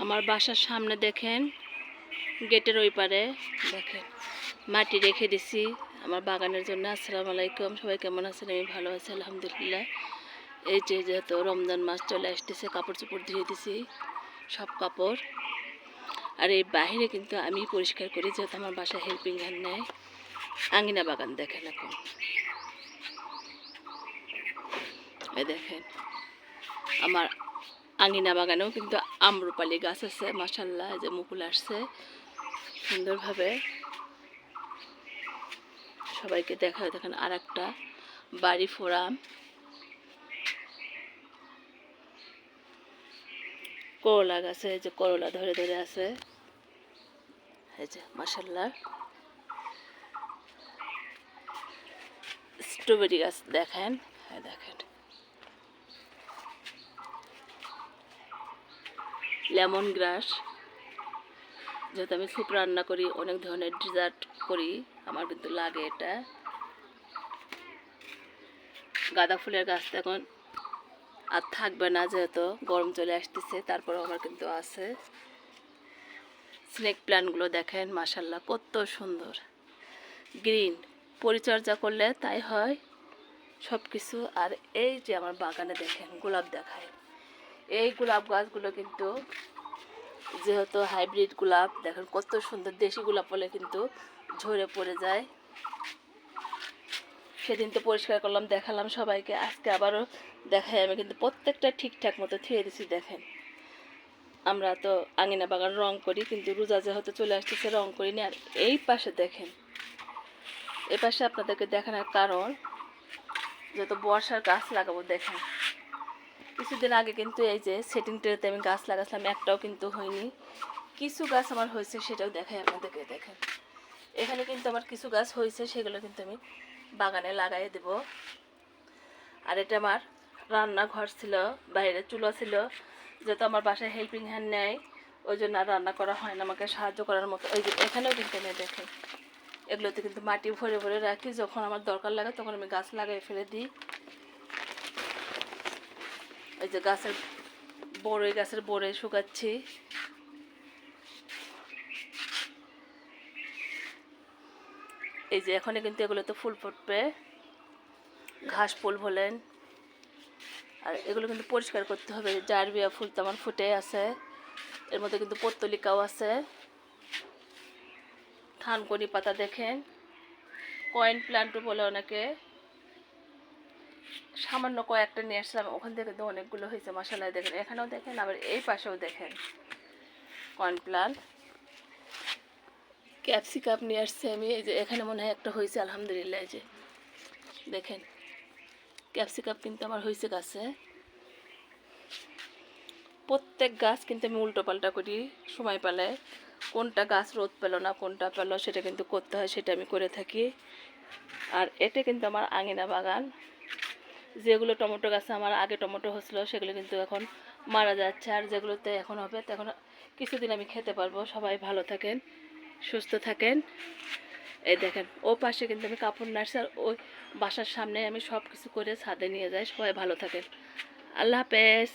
আমার বাসার সামনে দেখেন, গেটের ওই পারে দেখেন মাটি রেখে দিছি আমার বাগানের জন্য। আসসালামু আলাইকুম, সবাই কেমন আছেন? আমি ভালো আছি আলহামদুলিল্লাহ। এই যে যেহেতু রমজান মাস চলে আসতেছে, কাপড় চোপড় ধুয়ে দিছি সব কাপড়। আর এই বাহিরে কিন্তু আমি পরিষ্কার করি, যেহেতু আমার বাসায় হেল্পিং হ্যান্ড নেয়। আঙিনা বাগান দেখেন, এখন এই দেখেন আমার আঙিনা বাগানেও কিন্তু আম্রপালি গাছ আছে মাশাআল্লাহ। যে মুকুল আসছে সুন্দরভাবে। সবাইকে দেখায় দেখেন আর একটা বাড়ি ফোরাম করলা গাছে, যে করলা ধরে ধরে আছে, এই যে মাশাআল্লাহ। স্ট্রবেরি গাছ দেখেন, হ্যাঁ দেখেন লেমন গ্রাস। যেহেতু আমি স্যুপ রান্না করি, অনেক ধরনের ডেজার্ট করি, আমার কিন্তু লাগে এটা। গাঁদা ফুলের গাছটা এখন আর থাকবে না, যেহেতু গরম চলে আসতেছে, তারপরেও আমার কিন্তু আছে। স্নেক প্ল্যান্টগুলো দেখেন মাশাআল্লাহ কত সুন্দর গ্রিন, পরিচর্যা করলে তাই হয় সব কিছু। আর এই যে আমার বাগানে দেখেন গোলাপ দেখায়, এই গোলাপ গাছগুলো কিন্তু যেহেতু হাইব্রিড গোলাপ, দেখেন কত সুন্দর। দেশি গোলাপ হলে কিন্তু ঝরে পড়ে যায়। সেদিন তো পরিষ্কার করলাম, দেখালাম সবাইকে, আজকে আবারও দেখাই। আমি কিন্তু প্রত্যেকটা ঠিকঠাক মতো থুয়ে দিছি দেখেন। আমরা তো আঙিনা বাগান রং করি, কিন্তু রোজা যেহেতু চলে আসতেছে রং করিনি। আর এই পাশে দেখেন, এই পাশে আপনাদেরকে দেখানোর কারণ, যেহেতু বর্ষার গাছ লাগাবো দেখেন। কিছুদিন আগে কিন্তু এই যে সেটিং ট্রেতে আমি গাছ লাগাছিলাম, একটাও কিন্তু হয়নি। কিছু গাছ আমার হয়েছে, সেটাও দেখাই আপনাদেরকে। দেখেন এখানে কিন্তু আমার কিছু গাছ হয়েছে, সেগুলো কিন্তু আমি বাগানে লাগাই দেব। আর এটা আমার রান্নাঘর ছিল, বাইরে চুলা ছিল, যেহেতু আমার বাসায় হেল্পিং হ্যান্ড নেয়, ওই জন্য আর রান্না করা হয় না আমাকে সাহায্য করার মতো। ওই যে এখানেও কিন্তু আমি দেখেন এগুলোতে কিন্তু মাটি ভরে ভরে রাখি, যখন আমার দরকার লাগে তখন আমি গাছ লাগাই ফেলে দিই। ওই যে গাছের বড়ই গাছের বড়ই শুকাচ্ছি। এই যে এখনই কিন্তু এগুলোতে ফুল ফুটবে, ঘাস ফুল বলেন। আর এগুলো কিন্তু পরিষ্কার করতে হবে। জারবিয়া ফুল তো আমার ফুটে আছে, এর মধ্যে কিন্তু পত্তলিকাও আছে। থানকুনি পাতা দেখেন, কয়েন প্ল্যান্টও বলে অনেকে। সামান্য কয়েকটা নিয়ে আসলাম, ওখান থেকে কিন্তু অনেকগুলো হয়েছে মাশাআল্লাহ। দেখেন এখানেও দেখেন, আবার এই পাশেও দেখেন কয়েন প্ল্যান্ট। ক্যাপসিকাম নিয়ে আসছে আমি, এই যে এখানে মনে হয় একটা হয়েছে আলহামদুলিল্লাহ। এই যে দেখেন ক্যাপসিকাম কিন্তু আমার হয়েছে গাছে। প্রত্যেক গাছ কিন্তু আমি উল্টো পাল্টা করি সময় পেলে। কোনটা গাছ রোদ পেল না, কোনটা পেল, সেটা কিন্তু করতে হয়, সেটা আমি করে থাকি। আর এটা কিন্তু আমার আঙিনা বাগান। যেগুলো টমেটো গাছে আমার আগে টমেটো হচ্ছিলো, সেগুলো কিন্তু এখন মারা যাচ্ছে। আর যেগুলোতে এখন হবে, তখন কিছুদিন আমি খেতে পারবো। সবাই ভালো থাকেন, সুস্থ থাকেন। এই দেখেন ও পাশে কিন্তু আমি কাপড় নাড়ছি, আর ওই বাসার সামনে আমি সব কিছু করে ছাদে নিয়ে যাই। সবাই ভালো থাকেন, আল্লাহ হাফেজ।